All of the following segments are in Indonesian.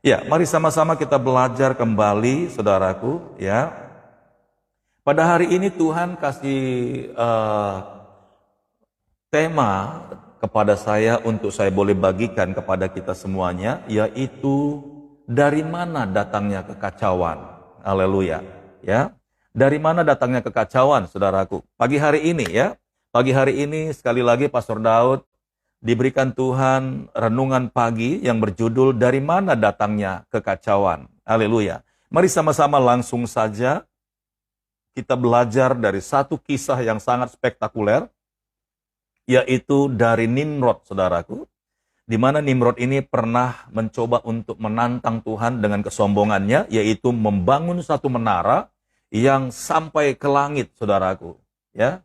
Ya, mari sama-sama kita belajar kembali, saudaraku. Ya, pada hari ini Tuhan kasih tema kepada saya untuk saya boleh bagikan kepada kita semuanya, yaitu dari mana datangnya kekacauan. Haleluya. Ya, dari mana datangnya kekacauan, saudaraku? Pagi hari ini ya, pagi hari ini sekali lagi Pastor Daud diberikan Tuhan renungan pagi yang berjudul dari mana datangnya kekacauan. Haleluya. Mari sama-sama langsung saja kita belajar dari satu kisah yang sangat spektakuler, yaitu dari Nimrod, saudaraku. Di mana Nimrod ini pernah mencoba untuk menantang Tuhan dengan kesombongannya, yaitu membangun satu menara yang sampai ke langit, saudaraku. Ya,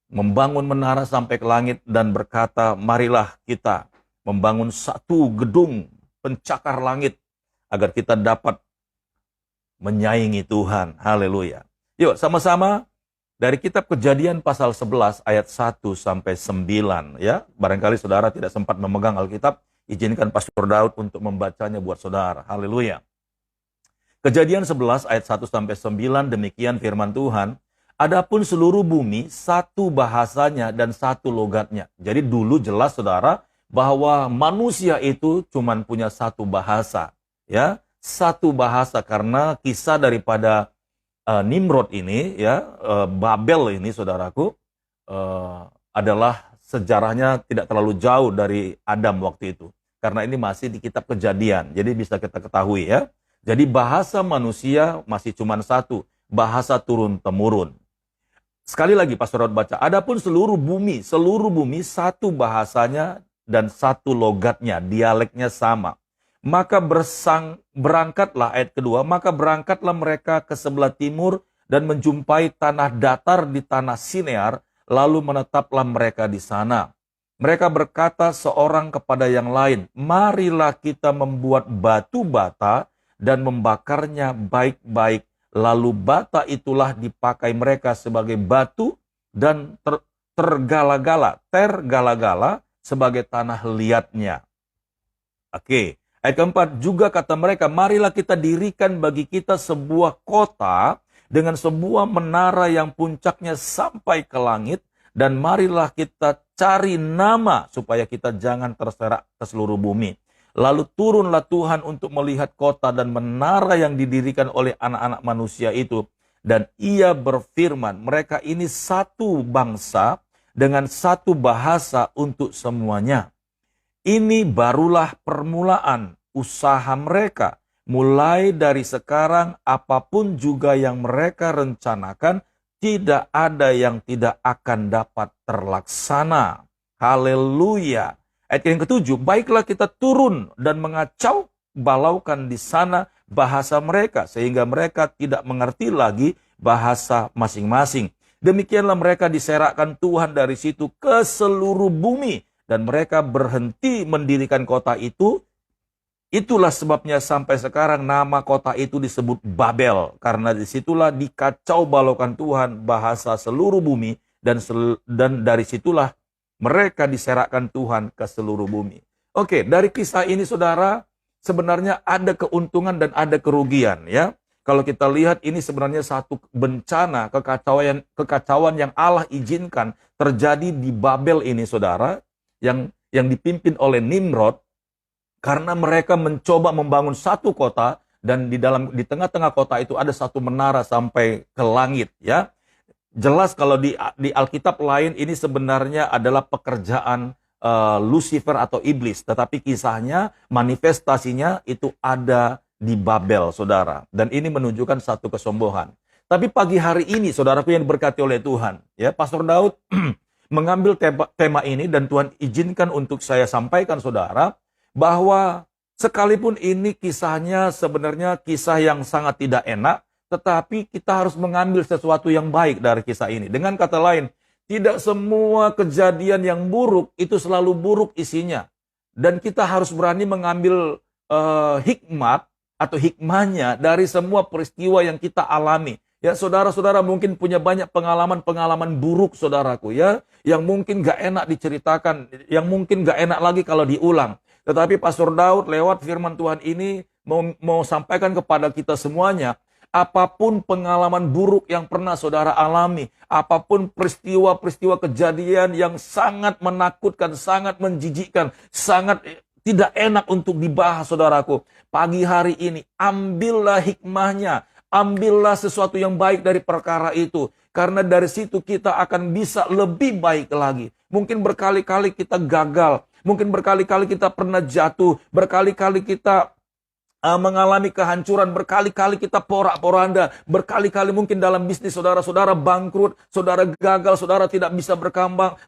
membangun menara sampai ke langit dan berkata, marilah kita membangun satu gedung pencakar langit agar kita dapat menyaingi Tuhan. Haleluya. Yuk sama-sama dari kitab Kejadian pasal 11 ayat 1 sampai 9 ya. Barangkali saudara tidak sempat memegang Alkitab, izinkan Pastor Daud untuk membacanya buat saudara. Haleluya. Kejadian 11 ayat 1 sampai 9, demikian firman Tuhan. Adapun seluruh bumi, satu bahasanya dan satu logatnya. Jadi dulu jelas saudara, bahwa manusia itu cuma punya satu bahasa. Ya, satu bahasa karena kisah daripada Nimrod ini, ya, Babel ini saudaraku, adalah sejarahnya tidak terlalu jauh dari Adam waktu itu. Karena ini masih di kitab Kejadian, jadi bisa kita ketahui ya. Jadi bahasa manusia masih cuma satu, bahasa turun-temurun. Sekali lagi Pastor Daud baca, adapun seluruh bumi satu bahasanya dan satu logatnya, dialeknya sama. Maka berangkatlah, ayat kedua, maka berangkatlah mereka ke sebelah timur dan menjumpai tanah datar di tanah Sinear, lalu menetaplah mereka di sana. Mereka berkata seorang kepada yang lain, marilah kita membuat batu bata dan membakarnya baik-baik. Lalu bata itulah dipakai mereka sebagai batu dan tergala-gala sebagai tanah liatnya. Oke, ayat keempat, juga kata mereka, marilah kita dirikan bagi kita sebuah kota dengan sebuah menara yang puncaknya sampai ke langit, dan marilah kita cari nama supaya kita jangan terserak ke seluruh bumi. Lalu turunlah Tuhan untuk melihat kota dan menara yang didirikan oleh anak-anak manusia itu. Dan ia berfirman, mereka ini satu bangsa dengan satu bahasa untuk semuanya. Ini barulah permulaan usaha mereka. Mulai dari sekarang apapun juga yang mereka rencanakan, tidak ada yang tidak akan dapat terlaksana. Haleluya. Ayat yang ketujuh, baiklah kita turun dan mengacau balaukan di sana bahasa mereka, sehingga mereka tidak mengerti lagi bahasa masing-masing. Demikianlah mereka diserakkan Tuhan dari situ ke seluruh bumi, dan mereka berhenti mendirikan kota itu. Itulah sebabnya sampai sekarang nama kota itu disebut Babel, karena disitulah dikacau balaukan Tuhan bahasa seluruh bumi, dan dari situlah mereka diserakkan Tuhan ke seluruh bumi. Oke, dari kisah ini saudara, sebenarnya ada keuntungan dan ada kerugian ya. Kalau kita lihat ini sebenarnya satu bencana, kekacauan yang Allah izinkan terjadi di Babel ini saudara, yang dipimpin oleh Nimrod, karena mereka mencoba membangun satu kota, dan di tengah-tengah kota itu ada satu menara sampai ke langit ya. Jelas kalau di Alkitab lain ini sebenarnya adalah pekerjaan Lucifer atau iblis. Tetapi kisahnya, manifestasinya itu ada di Babel, saudara. Dan ini menunjukkan satu kesombongan. Tapi pagi hari ini, saudaraku yang diberkati oleh Tuhan, ya, Pastor Daud mengambil tema ini dan Tuhan izinkan untuk saya sampaikan, saudara, bahwa sekalipun ini kisahnya sebenarnya kisah yang sangat tidak enak, tetapi kita harus mengambil sesuatu yang baik dari kisah ini. Dengan kata lain, tidak semua kejadian yang buruk itu selalu buruk isinya. Dan kita harus berani mengambil hikmat atau hikmahnya dari semua peristiwa yang kita alami. Ya, saudara-saudara mungkin punya banyak pengalaman-pengalaman buruk, saudaraku, ya, yang mungkin gak enak diceritakan, yang mungkin gak enak lagi kalau diulang. Tetapi Pastor Daud lewat firman Tuhan ini mau sampaikan kepada kita semuanya, apapun pengalaman buruk yang pernah saudara alami, apapun peristiwa-peristiwa kejadian yang sangat menakutkan, sangat menjijikkan, sangat tidak enak untuk dibahas saudaraku, pagi hari ini ambillah hikmahnya, ambillah sesuatu yang baik dari perkara itu. Karena dari situ kita akan bisa lebih baik lagi. Mungkin berkali-kali kita gagal. Mungkin berkali-kali kita pernah jatuh. Berkali-kali kita mengalami kehancuran, berkali-kali kita porak-poranda, berkali-kali mungkin dalam bisnis saudara-saudara bangkrut, saudara gagal, saudara tidak bisa berkembang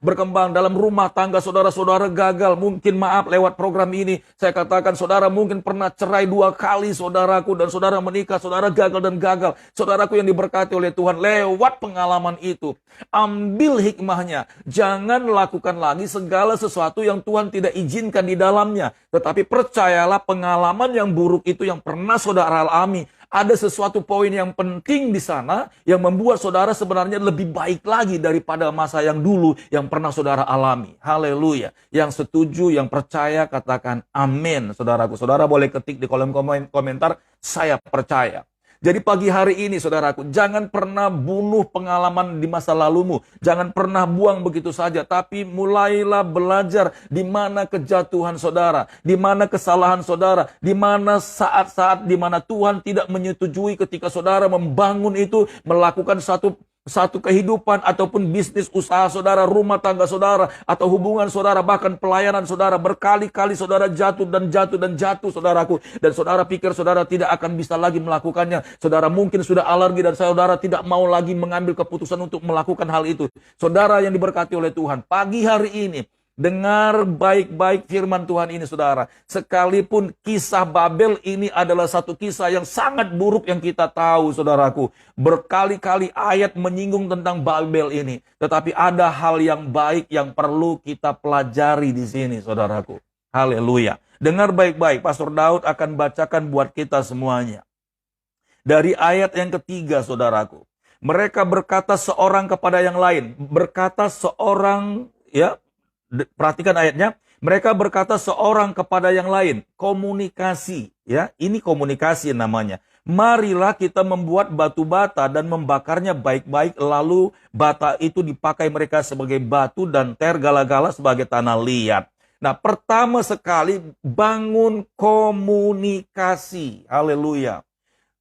dalam rumah tangga saudara-saudara gagal, mungkin maaf lewat program ini, saya katakan saudara mungkin pernah cerai 2 kali saudaraku, dan saudara menikah, saudara gagal dan gagal, saudaraku yang diberkati oleh Tuhan, lewat pengalaman itu, ambil hikmahnya, jangan lakukan lagi segala sesuatu yang Tuhan tidak izinkan di dalamnya, tetapi percayalah pengalaman yang buruk itu yang pernah saudara alami, ada sesuatu poin yang penting di sana yang membuat saudara sebenarnya lebih baik lagi daripada masa yang dulu yang pernah saudara alami. Haleluya. Yang setuju, yang percaya katakan amin, saudaraku. Saudara boleh ketik di kolom komentar, saya percaya. Jadi pagi hari ini saudaraku, jangan pernah bunuh pengalaman di masa lalumu. Jangan pernah buang begitu saja. Tapi mulailah belajar di mana kejatuhan saudara. Di mana kesalahan saudara. Di mana saat-saat di mana Tuhan tidak menyetujui ketika saudara membangun itu. Melakukan satu kehidupan ataupun bisnis usaha saudara, rumah tangga saudara, atau hubungan saudara, bahkan pelayanan saudara, berkali-kali saudara jatuh dan jatuh dan jatuh saudaraku, dan saudara pikir saudara tidak akan bisa lagi melakukannya, saudara mungkin sudah alergi dan saudara tidak mau lagi mengambil keputusan untuk melakukan hal itu. Saudara yang diberkati oleh Tuhan, pagi hari ini dengar baik-baik firman Tuhan ini saudara. Sekalipun kisah Babel ini adalah satu kisah yang sangat buruk yang kita tahu saudaraku. Berkali-kali ayat menyinggung tentang Babel ini. Tetapi ada hal yang baik yang perlu kita pelajari di sini saudaraku. Haleluya. Dengar baik-baik, Pastor Daud akan bacakan buat kita semuanya. Dari ayat yang ketiga saudaraku. Mereka berkata seorang kepada yang lain. Berkata seorang, ya, perhatikan ayatnya, mereka berkata seorang kepada yang lain, komunikasi, ya, ini komunikasi namanya. Marilah kita membuat batu bata dan membakarnya baik-baik, lalu bata itu dipakai mereka sebagai batu dan tergala-gala sebagai tanah liat. Nah, pertama sekali bangun komunikasi, haleluya.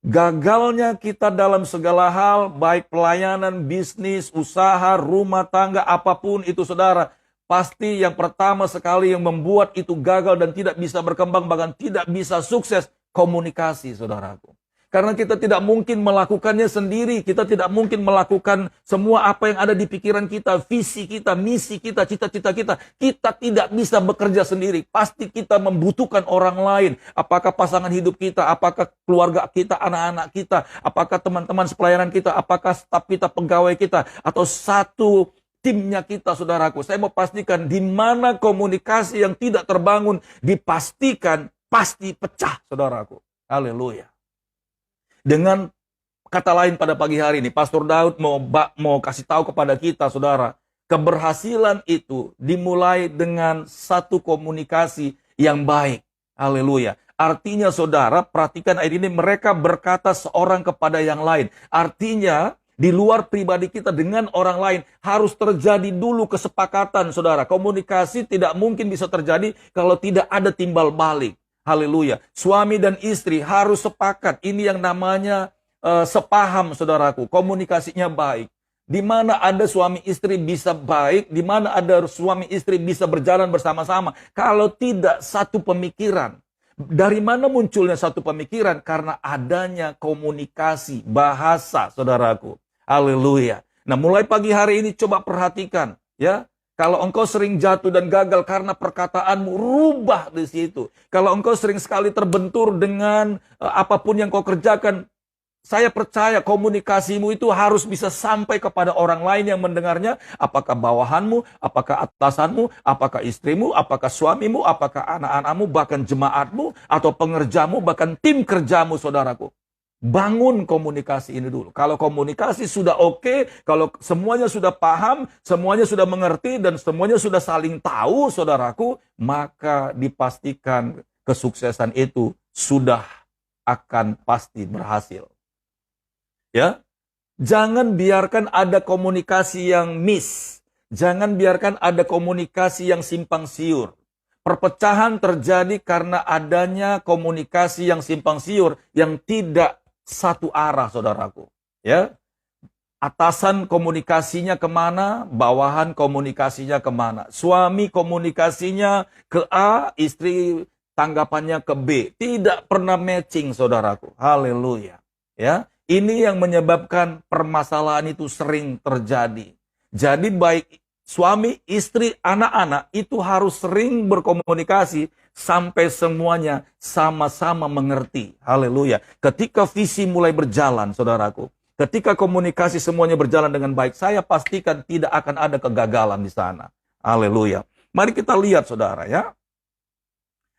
Gagalnya kita dalam segala hal, baik pelayanan, bisnis, usaha, rumah tangga, apapun itu saudara, pasti yang pertama sekali yang membuat itu gagal dan tidak bisa berkembang, bahkan tidak bisa sukses, komunikasi saudaraku. Karena kita tidak mungkin melakukannya sendiri, kita tidak mungkin melakukan semua apa yang ada di pikiran kita, visi kita, misi kita, cita-cita kita. Kita tidak bisa bekerja sendiri, pasti kita membutuhkan orang lain. Apakah pasangan hidup kita, apakah keluarga kita, anak-anak kita, apakah teman-teman sepelayanan kita, apakah staf kita, pegawai kita, atau satu timnya kita saudaraku. Saya mau pastikan di mana komunikasi yang tidak terbangun dipastikan pasti pecah saudaraku. Haleluya. Dengan kata lain pada pagi hari ini Pastor Daud mau kasih tahu kepada kita saudara, keberhasilan itu dimulai dengan satu komunikasi yang baik. Haleluya. Artinya saudara, perhatikan ayat ini, mereka berkata seorang kepada yang lain. Artinya di luar pribadi kita dengan orang lain harus terjadi dulu kesepakatan saudara. Komunikasi tidak mungkin bisa terjadi kalau tidak ada timbal balik. Haleluya. Suami dan istri harus sepakat. Ini yang namanya sepaham saudaraku. Komunikasinya baik. Di mana ada suami istri bisa baik, di mana ada suami istri bisa berjalan bersama-sama. Kalau tidak satu pemikiran. Dari mana munculnya satu pemikiran? Karena adanya komunikasi, bahasa saudaraku. Haleluya. Nah, mulai pagi hari ini coba perhatikan, ya. Kalau engkau sering jatuh dan gagal karena perkataanmu, rubah di situ. Kalau engkau sering sekali terbentur dengan apapun yang kau kerjakan, saya percaya komunikasimu itu harus bisa sampai kepada orang lain yang mendengarnya. Apakah bawahanmu, apakah atasanmu, apakah istrimu, apakah suamimu, apakah anak-anakmu, bahkan jemaatmu, atau pengerjamu, bahkan tim kerjamu saudaraku. Bangun komunikasi ini dulu. Kalau komunikasi sudah oke, kalau semuanya sudah paham, semuanya sudah mengerti, dan semuanya sudah saling tahu, saudaraku, maka dipastikan kesuksesan itu sudah akan pasti berhasil. Ya, jangan biarkan ada komunikasi yang miss. Jangan biarkan ada komunikasi yang simpang siur. Perpecahan terjadi karena adanya komunikasi yang simpang siur yang tidak satu arah, saudaraku. Ya, atasan komunikasinya kemana, bawahan komunikasinya kemana. Suami komunikasinya ke A, istri tanggapannya ke B. Tidak pernah matching, saudaraku. Haleluya. Ya, ini yang menyebabkan permasalahan itu sering terjadi. Jadi baik suami, istri, anak-anak itu harus sering berkomunikasi sampai semuanya sama-sama mengerti. Haleluya. Ketika visi mulai berjalan, saudaraku, ketika komunikasi semuanya berjalan dengan baik, saya pastikan tidak akan ada kegagalan di sana. Haleluya. Mari kita lihat, saudara, ya.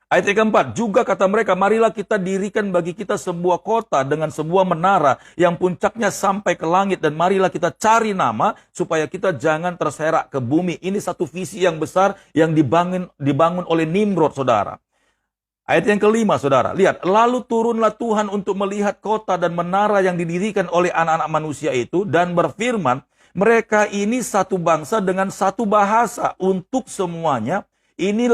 Ayat yang keempat, juga kata mereka, marilah kita dirikan bagi kita sebuah kota dengan sebuah menara yang puncaknya sampai ke langit, dan marilah kita cari nama supaya kita jangan terserak ke bumi. Ini satu visi yang besar yang dibangun oleh Nimrod, saudara. Ayat yang kelima, saudara, lihat, lalu turunlah Tuhan untuk melihat kota dan menara yang didirikan oleh anak-anak manusia itu, dan berfirman, mereka ini satu bangsa dengan satu bahasa untuk semuanya. Ini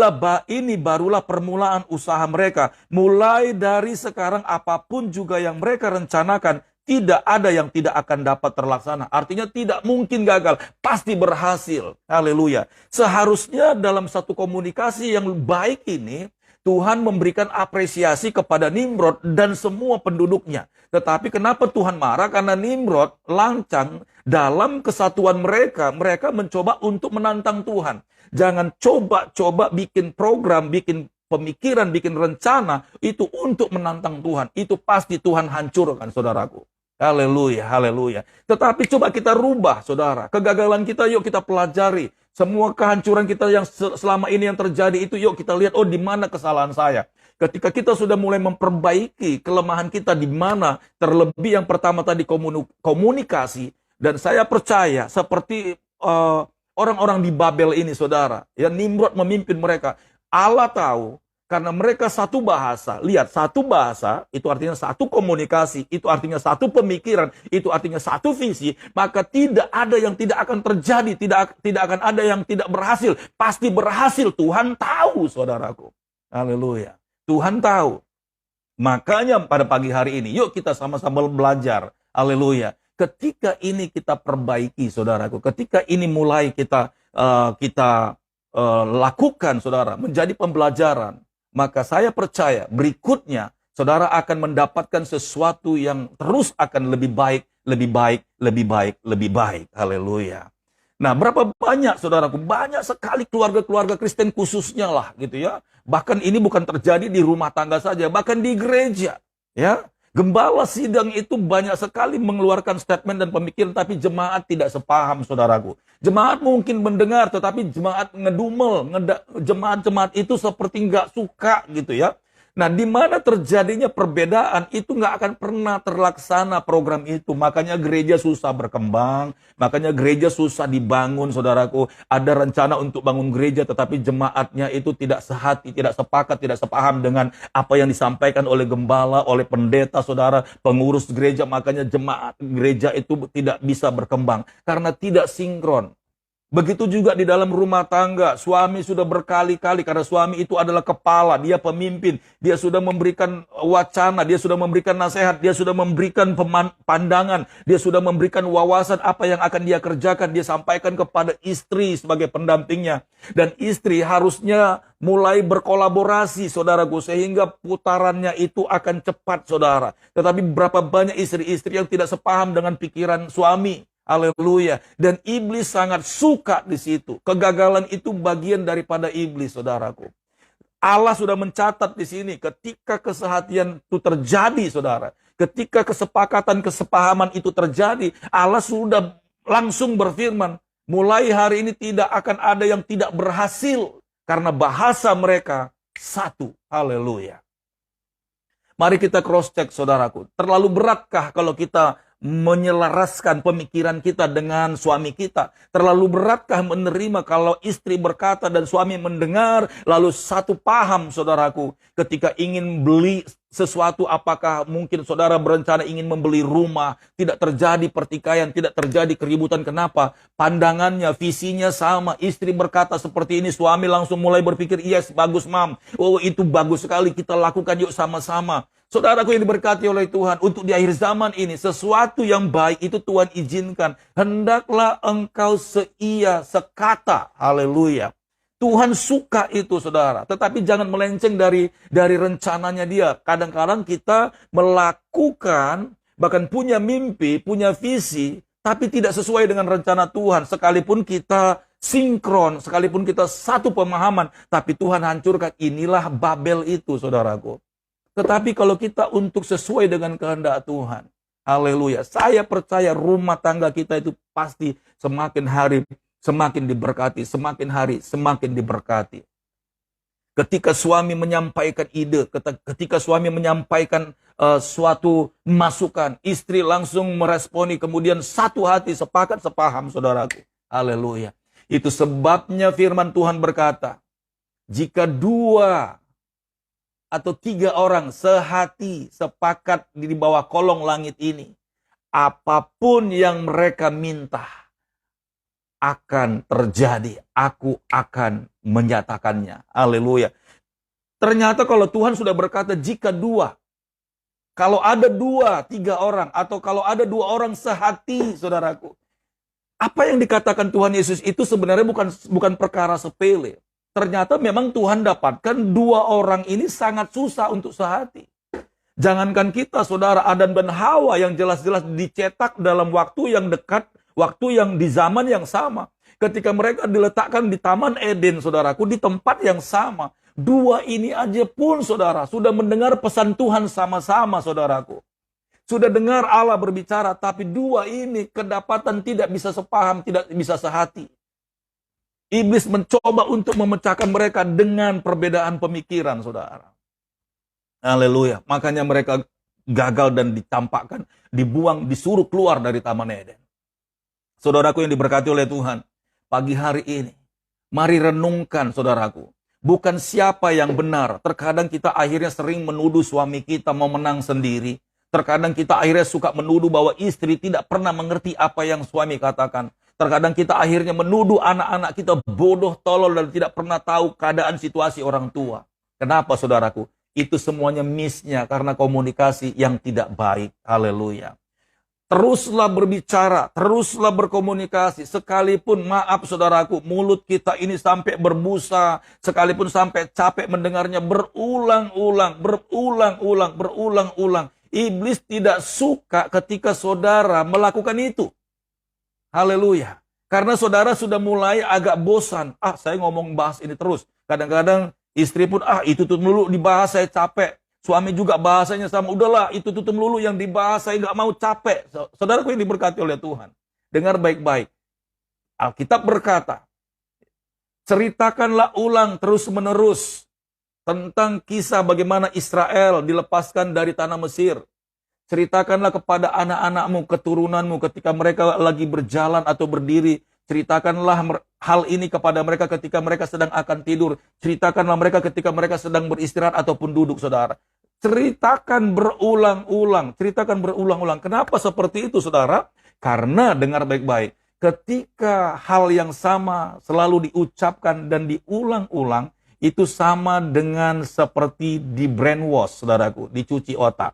barulah permulaan usaha mereka. Mulai dari sekarang apapun juga yang mereka rencanakan, tidak ada yang tidak akan dapat terlaksana. Artinya tidak mungkin gagal, pasti berhasil. Haleluya. Seharusnya dalam satu komunikasi yang baik ini, Tuhan memberikan apresiasi kepada Nimrod dan semua penduduknya. Tetapi kenapa Tuhan marah? Karena Nimrod lancang dalam kesatuan mereka. Mereka mencoba untuk menantang Tuhan. Jangan coba-coba bikin program, bikin pemikiran, bikin rencana itu untuk menantang Tuhan. Itu pasti Tuhan hancurkan, saudaraku. Haleluya, haleluya. Tetapi coba kita rubah, saudara. Kegagalan kita yuk kita pelajari. Semua kehancuran kita yang selama ini yang terjadi itu yuk kita lihat, oh di mana kesalahan saya. Ketika kita sudah mulai memperbaiki kelemahan kita di mana, terlebih yang pertama tadi komunikasi. Dan saya percaya seperti orang-orang di Babel ini, saudara. Ya, Nimrod memimpin mereka. Allah tahu, karena mereka satu bahasa. Lihat, satu bahasa, itu artinya satu komunikasi. Itu artinya satu pemikiran. Itu artinya satu visi. Maka tidak ada yang tidak akan terjadi. Tidak akan ada yang tidak berhasil. Pasti berhasil. Tuhan tahu, saudaraku. Haleluya. Tuhan tahu. Makanya pada pagi hari ini, yuk kita sama-sama belajar. Haleluya. Ketika ini kita perbaiki, saudaraku, ketika ini mulai kita lakukan, saudara, menjadi pembelajaran, maka saya percaya berikutnya saudara akan mendapatkan sesuatu yang terus akan lebih baik, lebih baik, lebih baik, lebih baik. Haleluya. Nah, berapa banyak, saudaraku, banyak sekali keluarga-keluarga Kristen khususnya lah, gitu ya. Bahkan ini bukan terjadi di rumah tangga saja, bahkan di gereja, ya. Gembala sidang itu banyak sekali mengeluarkan statement dan pemikiran, tapi jemaat tidak sepaham, saudaraku. Jemaat mungkin mendengar, tetapi jemaat ngedumel, jemaat-jemaat itu seperti nggak suka gitu ya. Nah, di mana terjadinya perbedaan, itu nggak akan pernah terlaksana program itu. Makanya gereja susah berkembang, makanya gereja susah dibangun, saudaraku. Ada rencana untuk bangun gereja, tetapi jemaatnya itu tidak sehati, tidak sepakat, tidak sepaham dengan apa yang disampaikan oleh gembala, oleh pendeta, saudara, pengurus gereja. Makanya jemaat gereja itu tidak bisa berkembang, karena tidak sinkron. Begitu juga di dalam rumah tangga, suami sudah berkali-kali, karena suami itu adalah kepala, dia pemimpin, dia sudah memberikan wacana, dia sudah memberikan nasihat, dia sudah memberikan pandangan, dia sudah memberikan wawasan apa yang akan dia kerjakan, dia sampaikan kepada istri sebagai pendampingnya. Dan istri harusnya mulai berkolaborasi, saudaraku, sehingga putarannya itu akan cepat, saudara. Tetapi berapa banyak istri-istri yang tidak sepaham dengan pikiran suami. Haleluya. Dan iblis sangat suka di situ. Kegagalan itu bagian daripada iblis, saudaraku. Allah sudah mencatat di sini ketika kesehatian itu terjadi, saudara. Ketika kesepakatan, kesepahaman itu terjadi, Allah sudah langsung berfirman, mulai hari ini tidak akan ada yang tidak berhasil karena bahasa mereka satu. Haleluya. Mari kita cross check, saudaraku. Terlalu beratkah kalau kita menyelaraskan pemikiran kita dengan suami kita? Terlalu beratkah menerima kalau istri berkata dan suami mendengar, lalu satu paham, saudaraku, ketika ingin beli sesuatu, apakah mungkin saudara berencana ingin membeli rumah, tidak terjadi pertikaian, tidak terjadi keributan. Kenapa? Pandangannya, visinya sama. Istri berkata seperti ini, suami langsung mulai berpikir, yes, bagus mam. Oh, itu bagus sekali, kita lakukan yuk sama-sama. Saudaraku yang diberkati oleh Tuhan, untuk di akhir zaman ini, sesuatu yang baik itu Tuhan izinkan. Hendaklah engkau seia, sekata. Haleluya. Tuhan suka itu, saudara. Tetapi jangan melenceng dari rencananya dia. Kadang-kadang kita melakukan, bahkan punya mimpi, punya visi, tapi tidak sesuai dengan rencana Tuhan. Sekalipun kita sinkron, sekalipun kita satu pemahaman, tapi Tuhan hancurkan. Inilah Babel itu, saudaraku. Tetapi kalau kita untuk sesuai dengan kehendak Tuhan, haleluya, saya percaya rumah tangga kita itu pasti semakin hari semakin diberkati, semakin hari semakin diberkati. Ketika suami menyampaikan ide, ketika suami menyampaikan suatu masukan, istri langsung meresponi, kemudian satu hati, sepakat, sepaham, saudaraku. Haleluya. Itu sebabnya firman Tuhan berkata, jika 2 atau 3 orang sehati, sepakat di bawah kolong langit ini, apapun yang mereka minta akan terjadi. Aku akan menyatakannya. Haleluya. Ternyata kalau Tuhan sudah berkata, jika 2, kalau ada 2, 3 orang, atau kalau ada 2 orang sehati, saudaraku, apa yang dikatakan Tuhan Yesus itu sebenarnya bukan perkara sepele. Ternyata memang Tuhan dapatkan 2 orang ini sangat susah untuk sehati. Jangankan kita, saudara, Adam dan Hawa yang jelas-jelas dicetak dalam waktu yang dekat, waktu yang di zaman yang sama. Ketika mereka diletakkan di Taman Eden, saudaraku, di tempat yang sama. 2 ini aja pun, saudara, sudah mendengar pesan Tuhan sama-sama, saudaraku. Sudah dengar Allah berbicara, tapi 2 ini kedapatan tidak bisa sepaham, tidak bisa sehati. Iblis mencoba untuk memecahkan mereka dengan perbedaan pemikiran, saudara. Haleluya. Makanya mereka gagal dan dicampakkan, dibuang, disuruh keluar dari Taman Eden. Saudaraku yang diberkati oleh Tuhan, pagi hari ini, mari renungkan, saudaraku. Bukan siapa yang benar. Terkadang kita akhirnya sering menuduh suami kita mau menang sendiri. Terkadang kita akhirnya suka menuduh bahwa istri tidak pernah mengerti apa yang suami katakan. Terkadang kita akhirnya menuduh anak-anak kita bodoh, tolol, dan tidak pernah tahu keadaan situasi orang tua. Kenapa, saudaraku? Itu semuanya miss-nya karena komunikasi yang tidak baik. Haleluya. Teruslah berbicara, teruslah berkomunikasi. Sekalipun, maaf saudaraku, mulut kita ini sampai berbusa, sekalipun sampai capek mendengarnya berulang-ulang. Iblis tidak suka ketika saudara melakukan itu. Haleluya. Karena saudara sudah mulai agak bosan. Saya ngomong bahas ini terus. Kadang-kadang istri pun, itu tuh melulu dibahas, saya capek. Suami juga bahasanya sama. Udahlah, itu tuh melulu yang dibahas, saya nggak mau, capek. Saudaraku yang diberkati oleh Tuhan. Dengar baik-baik. Alkitab berkata, ceritakanlah ulang terus-menerus tentang kisah bagaimana Israel dilepaskan dari tanah Mesir. Ceritakanlah kepada anak-anakmu, keturunanmu ketika mereka lagi berjalan atau berdiri. Ceritakanlah hal ini kepada mereka ketika mereka sedang akan tidur. Ceritakanlah mereka ketika mereka sedang beristirahat ataupun duduk, saudara. Ceritakan berulang-ulang. Ceritakan berulang-ulang. Kenapa seperti itu, saudara? Karena, dengar baik-baik, ketika hal yang sama selalu diucapkan dan diulang-ulang, itu sama dengan seperti di brainwash, saudaraku, dicuci otak.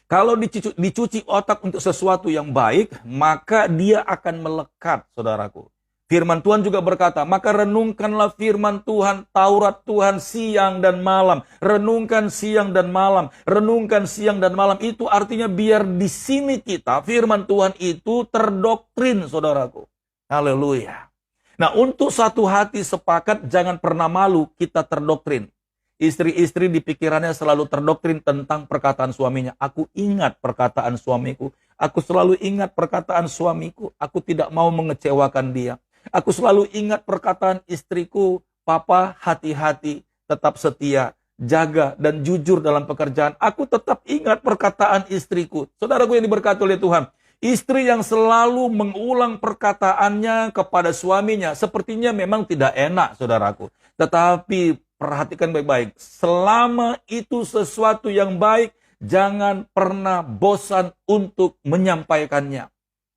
Kalau dicuci otak untuk sesuatu yang baik, maka dia akan melekat, saudaraku. Firman Tuhan juga berkata, maka renungkanlah firman Tuhan, Taurat Tuhan siang dan malam. Renungkan siang dan malam. Renungkan siang dan malam. Itu artinya biar di sini kita, firman Tuhan itu terdoktrin, saudaraku. Haleluya. Nah, untuk satu hati sepakat, jangan pernah malu kita terdoktrin. Istri-istri di pikirannya selalu terdoktrin tentang perkataan suaminya. Aku ingat perkataan suamiku. Aku selalu ingat perkataan suamiku. Aku tidak mau mengecewakan dia. Aku selalu ingat perkataan istriku. Papa, hati-hati, tetap setia, jaga dan jujur dalam pekerjaan. Aku tetap ingat perkataan istriku. Saudaraku yang diberkati oleh Tuhan. Istri yang selalu mengulang perkataannya kepada suaminya. Sepertinya memang tidak enak, saudaraku. Tetapi perhatikan baik-baik. Selama itu sesuatu yang baik, jangan pernah bosan untuk menyampaikannya.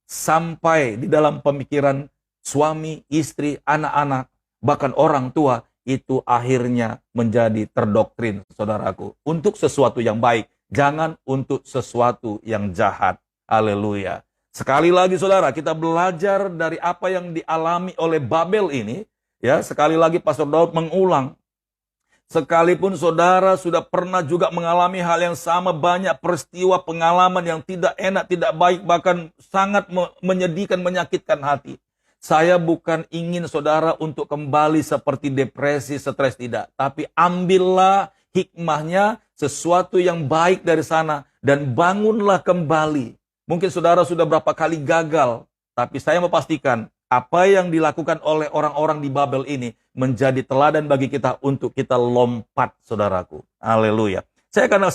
Sampai di dalam pemikiran suami, istri, anak-anak, bahkan orang tua, itu akhirnya menjadi terdoktrin, saudaraku. Untuk sesuatu yang baik, jangan untuk sesuatu yang jahat. Haleluya. Sekali lagi saudara, kita belajar dari apa yang dialami oleh Babel ini. Ya, sekali lagi Pastor Daud mengulang. Sekalipun saudara sudah pernah juga mengalami hal yang sama, banyak peristiwa pengalaman yang tidak enak, tidak baik, bahkan sangat menyedihkan, menyakitkan hati. Saya bukan ingin saudara untuk kembali seperti depresi, stres, tidak. Tapi ambillah hikmahnya, sesuatu yang baik dari sana, dan bangunlah kembali. Mungkin saudara sudah berapa kali gagal, tapi saya mau pastikan apa yang dilakukan oleh orang-orang di Babel ini menjadi teladan bagi kita untuk kita lompat, saudaraku. Haleluya. Saya akan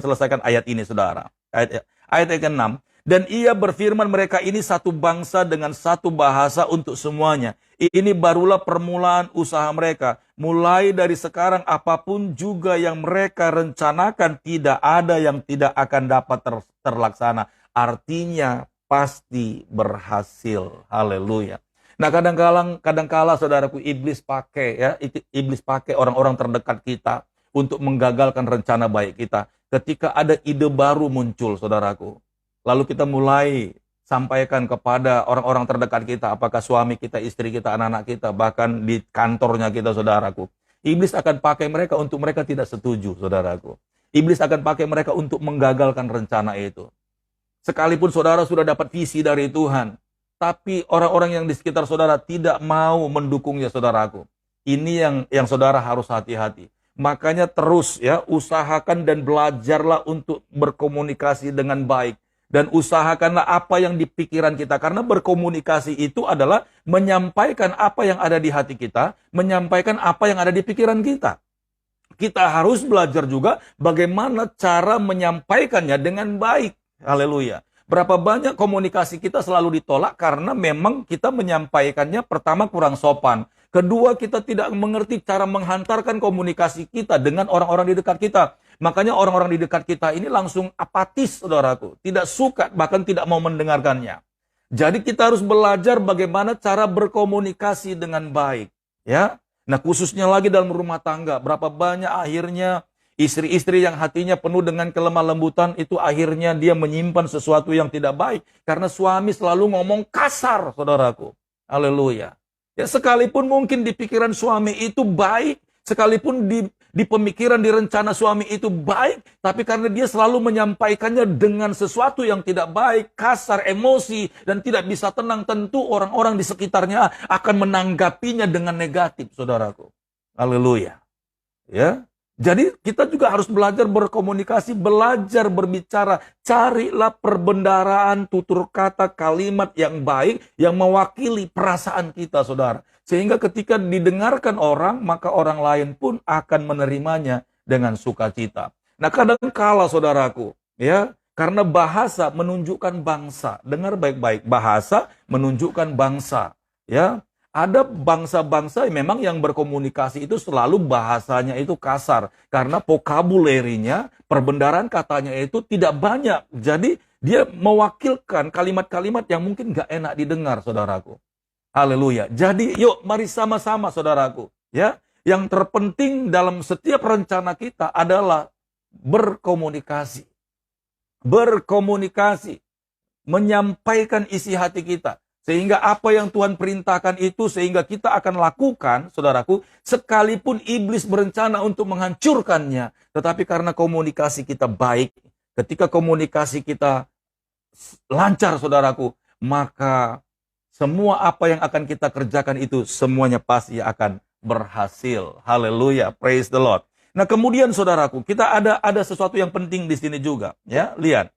selesaikan ayat ini, saudara. Ayat yang ke-6. Dan ia berfirman, mereka ini satu bangsa dengan satu bahasa untuk semuanya. Ini barulah permulaan usaha mereka. Mulai dari sekarang apapun juga yang mereka rencanakan, tidak ada yang tidak akan dapat terlaksana. Artinya pasti berhasil. Haleluya. Nah, kadang-kala saudaraku, iblis pakai orang-orang terdekat kita untuk menggagalkan rencana baik kita. Ketika ada ide baru muncul, saudaraku, lalu kita mulai sampaikan kepada orang-orang terdekat kita, apakah suami kita, istri kita, anak-anak kita, bahkan di kantornya kita, saudaraku. Iblis akan pakai mereka untuk mereka tidak setuju, saudaraku. Iblis akan pakai mereka untuk menggagalkan rencana itu. Sekalipun saudara sudah dapat visi dari Tuhan, tapi orang-orang yang di sekitar saudara tidak mau mendukungnya, saudaraku. Ini yang saudara harus hati-hati. Makanya terus usahakan dan belajarlah untuk berkomunikasi dengan baik. Dan usahakanlah apa yang di pikiran kita. Karena berkomunikasi itu adalah menyampaikan apa yang ada di hati kita, menyampaikan apa yang ada di pikiran kita. Kita harus belajar juga bagaimana cara menyampaikannya dengan baik. Haleluya. Berapa banyak komunikasi kita selalu ditolak karena memang kita menyampaikannya pertama kurang sopan. Kedua, kita tidak mengerti cara menghantarkan komunikasi kita dengan orang-orang di dekat kita. Makanya orang-orang di dekat kita ini langsung apatis, saudaraku. Tidak suka, bahkan tidak mau mendengarkannya. Jadi kita harus belajar bagaimana cara berkomunikasi dengan baik. Ya. Nah, khususnya lagi dalam rumah tangga. Berapa banyak akhirnya istri-istri yang hatinya penuh dengan kelemah lembutan itu akhirnya dia menyimpan sesuatu yang tidak baik. Karena suami selalu ngomong kasar, saudaraku. Haleluya. Ya, sekalipun mungkin di pikiran suami itu baik, sekalipun di pemikiran, di rencana suami itu baik, tapi karena dia selalu menyampaikannya dengan sesuatu yang tidak baik, kasar, emosi, dan tidak bisa tenang, tentu orang-orang di sekitarnya akan menanggapinya dengan negatif, saudaraku. Haleluya. Ya. Jadi kita juga harus belajar berkomunikasi, belajar berbicara. Carilah perbendaharaan, tutur kata, kalimat yang baik, yang mewakili perasaan kita, saudara. Sehingga ketika didengarkan orang, maka orang lain pun akan menerimanya dengan sukacita. Nah, kadang-kala, saudaraku, ya, karena bahasa menunjukkan bangsa. Dengar baik-baik, bahasa menunjukkan bangsa. Ya. Ada bangsa-bangsa memang yang berkomunikasi itu selalu bahasanya itu kasar. Karena vokabulerinya, perbendaharaan katanya itu tidak banyak. Jadi dia mewakilkan kalimat-kalimat yang mungkin gak enak didengar, saudaraku. Haleluya. Jadi yuk mari sama-sama, saudaraku. Ya, yang terpenting dalam setiap rencana kita adalah berkomunikasi. Berkomunikasi. Menyampaikan isi hati kita. Sehingga apa yang Tuhan perintahkan itu, sehingga kita akan lakukan, saudaraku, sekalipun iblis berencana untuk menghancurkannya. Tetapi karena komunikasi kita baik, ketika komunikasi kita lancar, saudaraku, maka semua apa yang akan kita kerjakan itu, semuanya pasti akan berhasil. Haleluya, praise the Lord. Nah, kemudian saudaraku, kita ada sesuatu yang penting di sini juga. Ya, lihat.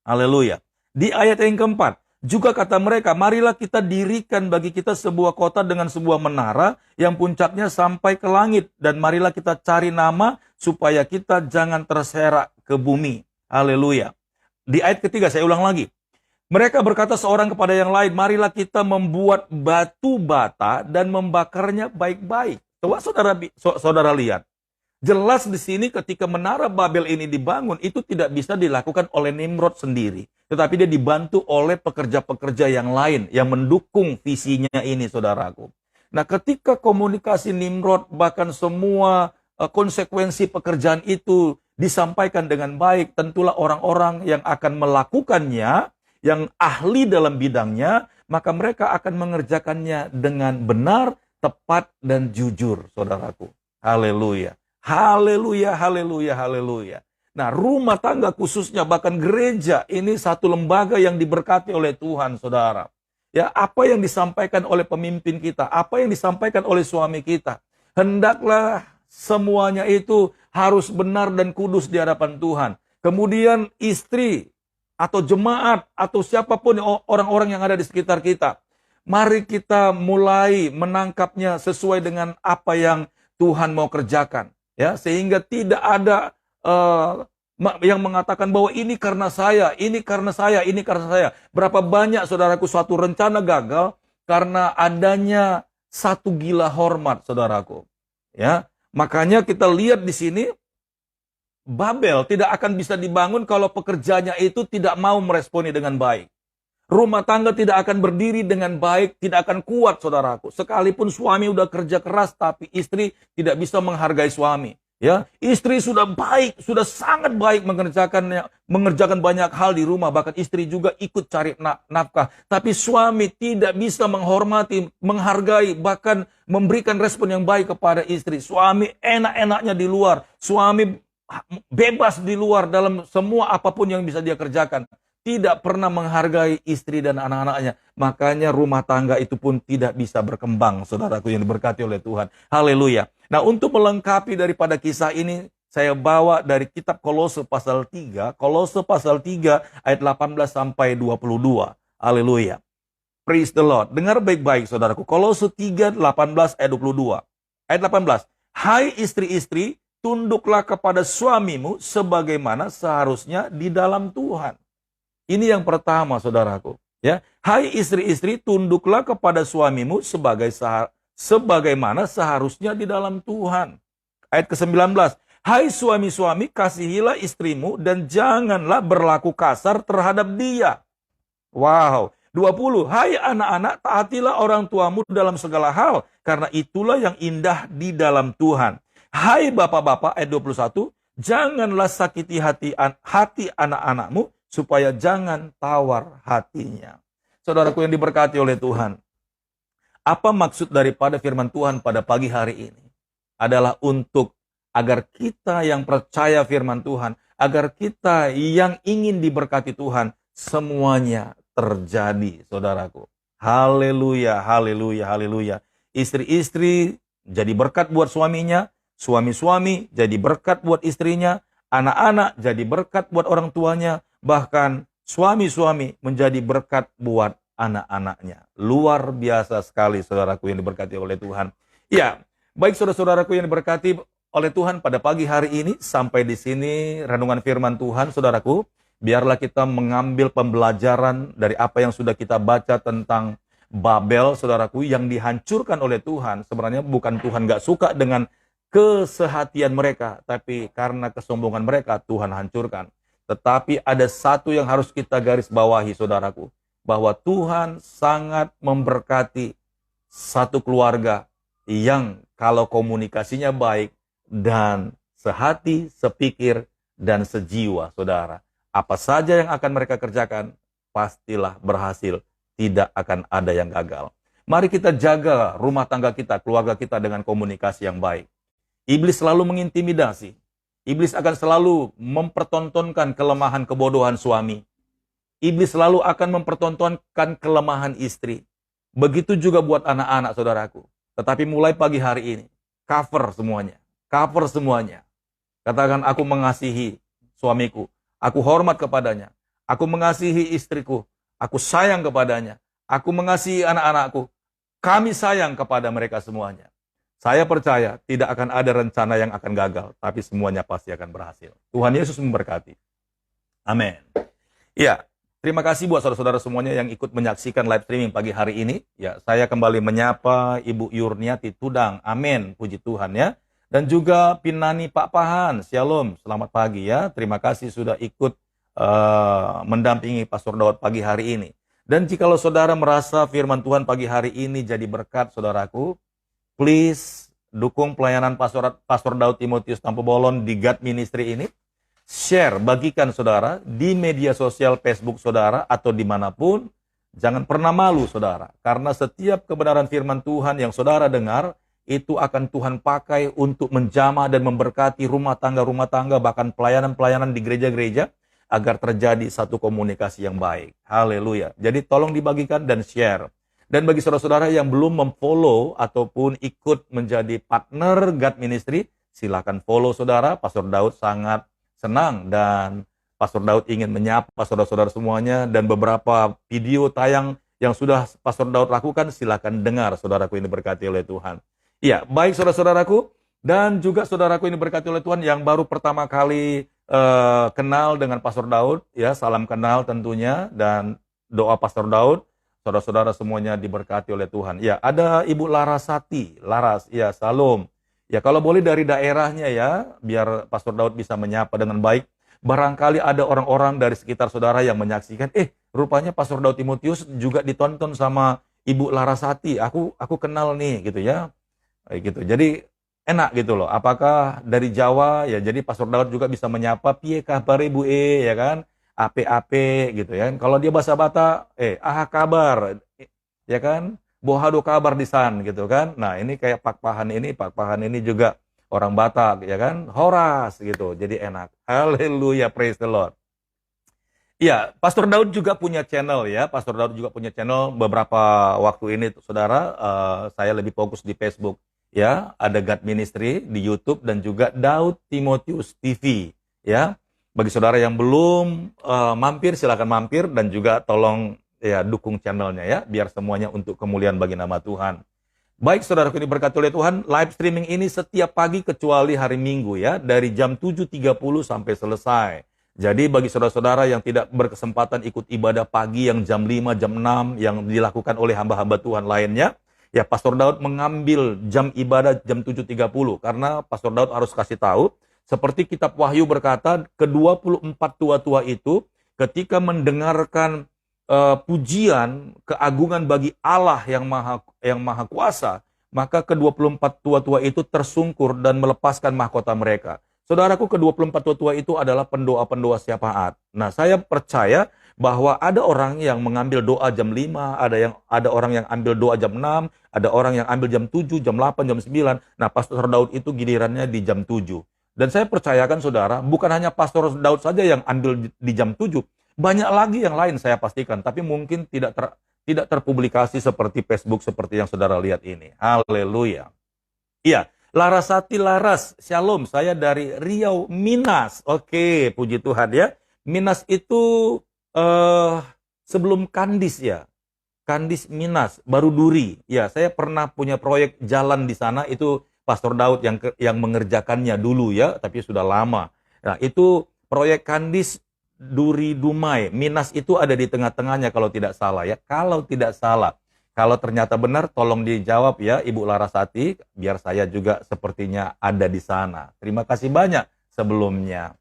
Haleluya. Di ayat yang keempat. Juga kata mereka, marilah kita dirikan bagi kita sebuah kota dengan sebuah menara yang puncaknya sampai ke langit. Dan marilah kita cari nama supaya kita jangan terserak ke bumi. Haleluya. Di ayat ketiga, saya ulang lagi. Mereka berkata seorang kepada yang lain, marilah kita membuat batu bata dan membakarnya baik-baik. Coba saudara lihat. Jelas di sini ketika menara Babel ini dibangun, itu tidak bisa dilakukan oleh Nimrod sendiri. Tetapi dia dibantu oleh pekerja-pekerja yang lain yang mendukung visinya ini, saudaraku. Nah, ketika komunikasi Nimrod, bahkan semua konsekuensi pekerjaan itu disampaikan dengan baik, tentulah orang-orang yang akan melakukannya, yang ahli dalam bidangnya, maka mereka akan mengerjakannya dengan benar, tepat, dan jujur, saudaraku. Haleluya. Haleluya, haleluya, haleluya. Nah, rumah tangga khususnya, bahkan gereja, ini satu lembaga yang diberkati oleh Tuhan, saudara. Ya, apa yang disampaikan oleh pemimpin kita, apa yang disampaikan oleh suami kita, hendaklah semuanya itu harus benar dan kudus di hadapan Tuhan. Kemudian istri, atau jemaat, atau siapapun orang-orang yang ada di sekitar kita, mari kita mulai menangkapnya sesuai dengan apa yang Tuhan mau kerjakan, ya, sehingga tidak ada yang mengatakan bahwa ini karena saya, ini karena saya, ini karena saya. Berapa banyak saudaraku suatu rencana gagal karena adanya satu gila hormat, saudaraku. Ya, makanya kita lihat di sini, Babel tidak akan bisa dibangun kalau pekerjanya itu tidak mau meresponi dengan baik. Rumah tangga tidak akan berdiri dengan baik, tidak akan kuat, saudaraku. Sekalipun suami udah kerja keras, tapi istri tidak bisa menghargai suami. Ya, istri sudah baik, sudah sangat baik mengerjakan banyak hal di rumah, bahkan istri juga ikut cari nafkah. Tapi suami tidak bisa menghormati, menghargai, bahkan memberikan respon yang baik kepada istri. Suami enak-enaknya di luar, suami bebas di luar dalam semua apapun yang bisa dia kerjakan. Tidak pernah menghargai istri dan anak-anaknya. Makanya rumah tangga itu pun tidak bisa berkembang, saudaraku yang diberkati oleh Tuhan. Haleluya. Nah, untuk melengkapi daripada kisah ini, saya bawa dari kitab Kolose pasal 3. Kolose pasal 3 ayat 18 sampai 22. Haleluya. Praise the Lord. Dengar baik-baik, saudaraku. Kolose 3, 18 ayat 22. Ayat 18. Hai istri-istri, tunduklah kepada suamimu sebagaimana seharusnya di dalam Tuhan. Ini yang pertama, saudaraku. Ya, hai istri-istri, tunduklah kepada suamimu sebagaimana seharusnya di dalam Tuhan. Ayat ke-19. Hai suami-suami, kasihilah istrimu dan janganlah berlaku kasar terhadap dia. Wow. 20. Hai anak-anak, taatilah orang tuamu dalam segala hal, karena itulah yang indah di dalam Tuhan. Hai bapak-bapak, ayat 21. Janganlah sakiti hati anak-anakmu, supaya jangan tawar hatinya. Saudaraku yang diberkati oleh Tuhan, apa maksud daripada firman Tuhan pada pagi hari ini? Adalah untuk agar kita yang percaya firman Tuhan, agar kita yang ingin diberkati Tuhan, semuanya terjadi, saudaraku. Haleluya, haleluya, haleluya. Istri-istri jadi berkat buat suaminya, suami-suami jadi berkat buat istrinya, anak-anak jadi berkat buat orang tuanya, bahkan suami-suami menjadi berkat buat anak-anaknya. Luar biasa sekali, saudaraku yang diberkati oleh Tuhan. Ya, baik saudara-saudaraku yang diberkati oleh Tuhan, pada pagi hari ini sampai di sini renungan firman Tuhan, saudaraku. Biarlah kita mengambil pembelajaran dari apa yang sudah kita baca tentang Babel, saudaraku, yang dihancurkan oleh Tuhan. Sebenarnya bukan Tuhan gak suka dengan kesehatian mereka, tapi karena kesombongan mereka Tuhan hancurkan. Tetapi ada satu yang harus kita garis bawahi, saudaraku, bahwa Tuhan sangat memberkati satu keluarga yang kalau komunikasinya baik dan sehati, sepikir, dan sejiwa, saudara. Apa saja yang akan mereka kerjakan, pastilah berhasil. Tidak akan ada yang gagal. Mari kita jaga rumah tangga kita, keluarga kita dengan komunikasi yang baik. Iblis selalu mengintimidasi. Iblis akan selalu mempertontonkan kelemahan kebodohan suami. Iblis selalu akan mempertontonkan kelemahan istri. Begitu juga buat anak-anak, saudaraku. Tetapi mulai pagi hari ini, cover semuanya. Cover semuanya. Katakan, aku mengasihi suamiku. Aku hormat kepadanya. Aku mengasihi istriku. Aku sayang kepadanya. Aku mengasihi anak-anakku. Kami sayang kepada mereka semuanya. Saya percaya tidak akan ada rencana yang akan gagal, tapi semuanya pasti akan berhasil. Tuhan Yesus memberkati. Amin. Ya, Terima kasih buat saudara-saudara semuanya yang ikut menyaksikan live streaming pagi hari ini. Ya, saya kembali menyapa Ibu Yurniati Tudang. Amin, puji Tuhan ya. Dan juga Pinani Pak Pahan. Shalom, selamat pagi ya. Terima kasih sudah ikut mendampingi Pastor Daud pagi hari ini. Dan jikalau saudara merasa firman Tuhan pagi hari ini jadi berkat saudaraku, please dukung pelayanan Pastor Daud Timotius Tampobolon di God Ministry ini. Share, bagikan saudara di media sosial Facebook saudara atau dimanapun. Jangan pernah malu saudara, karena setiap kebenaran firman Tuhan yang saudara dengar, itu akan Tuhan pakai untuk menjamah dan memberkati rumah tangga, bahkan pelayanan-pelayanan di gereja-gereja, agar terjadi satu komunikasi yang baik. Haleluya. Jadi tolong dibagikan dan share. Dan bagi saudara-saudara yang belum memfollow ataupun ikut menjadi partner God Ministry, silakan follow saudara. Pastor Daud sangat senang dan Pastor Daud ingin menyapa saudara-saudara semuanya, dan beberapa video tayang yang sudah Pastor Daud lakukan, silakan dengar saudaraku ini berkati oleh Tuhan. Iya, baik saudara-saudaraku, dan juga saudaraku ini berkati oleh Tuhan yang baru pertama kali kenal dengan Pastor Daud, ya salam kenal tentunya, dan doa Pastor Daud, saudara-saudara semuanya diberkati oleh Tuhan. Ya, ada Ibu Larasati, Laras, ya salam. Ya, kalau boleh dari daerahnya ya, biar Pastor Daud bisa menyapa dengan baik. Barangkali ada orang-orang dari sekitar saudara yang menyaksikan, rupanya Pastor Daud Timotius juga ditonton sama Ibu Larasati. Aku kenal nih, gitu ya. Gitu. Jadi enak gitu loh. Apakah dari Jawa ya, jadi Pastor Daud juga bisa menyapa, piye kabar Ibu ya kan? Ape-ape gitu ya. Kalau dia bahasa Batak, aha kabar, ya kan? Bohado kabar di san gitu kan. Nah, ini kayak Pak Pahan ini juga orang Batak ya kan. Horas gitu. Jadi enak. Haleluya, praise the Lord. Iya, Pastor Daud juga punya channel ya. Pastor Daud juga punya channel. Beberapa waktu ini saudara, saya lebih fokus di Facebook ya. Ada God Ministry di YouTube dan juga Daud Timotius TV ya. Bagi saudara yang belum mampir, silakan mampir, dan juga tolong ya dukung channelnya ya, biar semuanya untuk kemuliaan bagi nama Tuhan. Baik saudaraku ini berkati oleh Tuhan, live streaming ini setiap pagi kecuali hari Minggu ya, dari jam 7.30 sampai selesai. Jadi bagi saudara-saudara yang tidak berkesempatan ikut ibadah pagi yang jam 5, jam 6 yang dilakukan oleh hamba-hamba Tuhan lainnya, ya Pastor Daud mengambil jam ibadah jam 7.30, karena Pastor Daud harus kasih tahu, seperti kitab Wahyu berkata, ke-24 tua-tua itu ketika mendengarkan pujian, keagungan bagi Allah yang maha kuasa, maka ke-24 tua-tua itu tersungkur dan melepaskan mahkota mereka. Saudaraku, ke-24 tua-tua itu adalah pendoa-pendoa syafaat. Nah, saya percaya bahwa ada orang yang mengambil doa jam 5, ada orang yang ambil doa jam 6, ada orang yang ambil jam 7, jam 8, jam 9. Nah, Pastor Daud itu gilirannya di jam 7. Dan saya percayakan saudara, bukan hanya Pastor Daud saja yang ambil di jam 7, banyak lagi yang lain saya pastikan, tapi mungkin tidak terpublikasi seperti Facebook seperti yang saudara lihat ini. Haleluya. Iya, Larasati Laras, shalom, saya dari Riau, Minas. Oke, puji Tuhan ya. Minas itu sebelum Kandis ya. Kandis Minas, baru Duri. Ya, saya pernah punya proyek jalan di sana, itu Pastor Daud yang mengerjakannya dulu ya, tapi sudah lama. Nah, itu proyek Kandis Duri Dumai, Minas itu ada di tengah-tengahnya kalau tidak salah ya. Kalau tidak salah, kalau ternyata benar tolong dijawab ya Ibu Larasati, biar saya juga sepertinya ada di sana. Terima kasih banyak sebelumnya.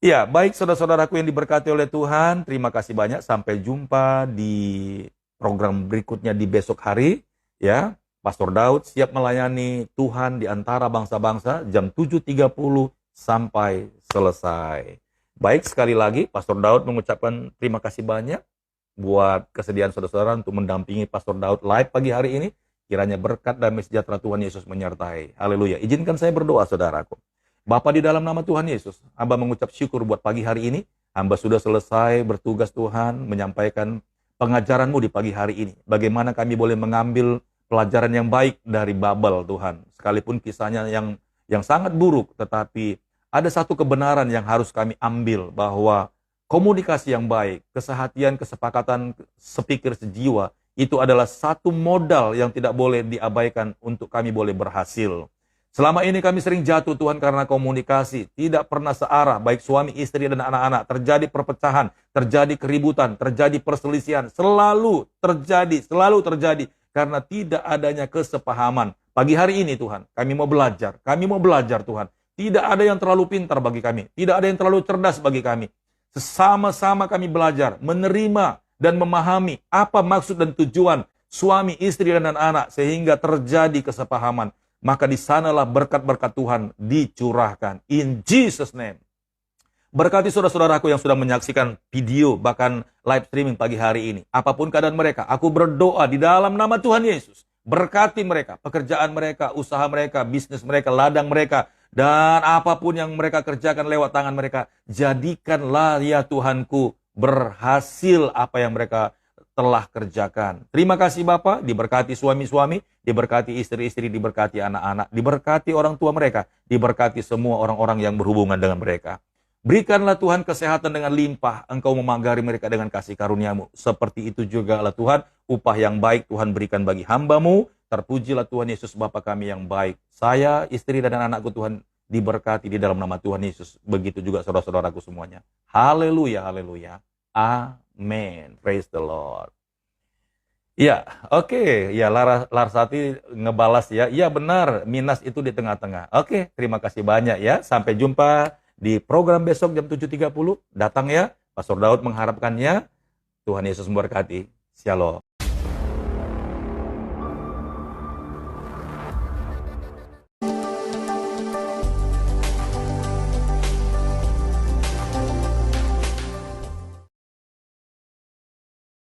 Iya, baik saudara-saudaraku yang diberkati oleh Tuhan, terima kasih banyak. Sampai jumpa di program berikutnya di besok hari ya. Pastor Daud siap melayani Tuhan di antara bangsa-bangsa jam 7.30 sampai selesai. Baik, sekali lagi Pastor Daud mengucapkan terima kasih banyak buat kesediaan saudara-saudara untuk mendampingi Pastor Daud live pagi hari ini. Kiranya berkat dan sejahtera Tuhan Yesus menyertai. Haleluya. Izinkan saya berdoa saudaraku. Bapa di dalam nama Tuhan Yesus, hamba mengucap syukur buat pagi hari ini. Hamba sudah selesai bertugas Tuhan menyampaikan pengajaran-Mu di pagi hari ini. Bagaimana kami boleh mengambil pelajaran yang baik dari Babel Tuhan. Sekalipun kisahnya yang sangat buruk, tetapi ada satu kebenaran yang harus kami ambil, bahwa komunikasi yang baik, kesehatian, kesepakatan, sepikir, sejiwa, itu adalah satu modal yang tidak boleh diabaikan untuk kami boleh berhasil. Selama ini kami sering jatuh Tuhan karena komunikasi tidak pernah searah, baik suami, istri, dan anak-anak. Terjadi perpecahan, terjadi keributan, terjadi perselisihan. Selalu terjadi karena tidak adanya kesepahaman. Pagi hari ini Tuhan, kami mau belajar Tuhan. Tidak ada yang terlalu pintar bagi kami, tidak ada yang terlalu cerdas bagi kami. Sesama-sama kami belajar, menerima dan memahami apa maksud dan tujuan suami, istri, dan anak, sehingga terjadi kesepahaman. Maka di sanalah berkat-berkat Tuhan dicurahkan. In Jesus' name. Berkati saudara-saudaraku yang sudah menyaksikan video, bahkan live streaming pagi hari ini. Apapun keadaan mereka, aku berdoa di dalam nama Tuhan Yesus. Berkati mereka, pekerjaan mereka, usaha mereka, bisnis mereka, ladang mereka, dan apapun yang mereka kerjakan lewat tangan mereka. Jadikanlah ya Tuhanku berhasil apa yang mereka telah kerjakan. Terima kasih Bapak, diberkati suami-suami, diberkati istri-istri, diberkati anak-anak, diberkati orang tua mereka, diberkati semua orang-orang yang berhubungan dengan mereka. Berikanlah Tuhan kesehatan dengan limpah, Engkau memagari mereka dengan kasih karunia-Mu. Seperti itu juga lah Tuhan, upah yang baik Tuhan berikan bagi hamba-Mu. Terpujilah Tuhan Yesus Bapa kami yang baik. Saya, istri dan anakku Tuhan diberkati di dalam nama Tuhan Yesus. Begitu juga saudara-saudaraku semuanya. Haleluya, haleluya. Amin. Praise the Lord. Ya, oke. Ya, Larsati ngebalas ya. Iya benar, Minas itu di tengah-tengah. Oke, terima kasih banyak ya. Sampai jumpa di program besok jam 7.30. Datang ya. Pastor Daud mengharapkannya. Tuhan Yesus memberkati. Shalom.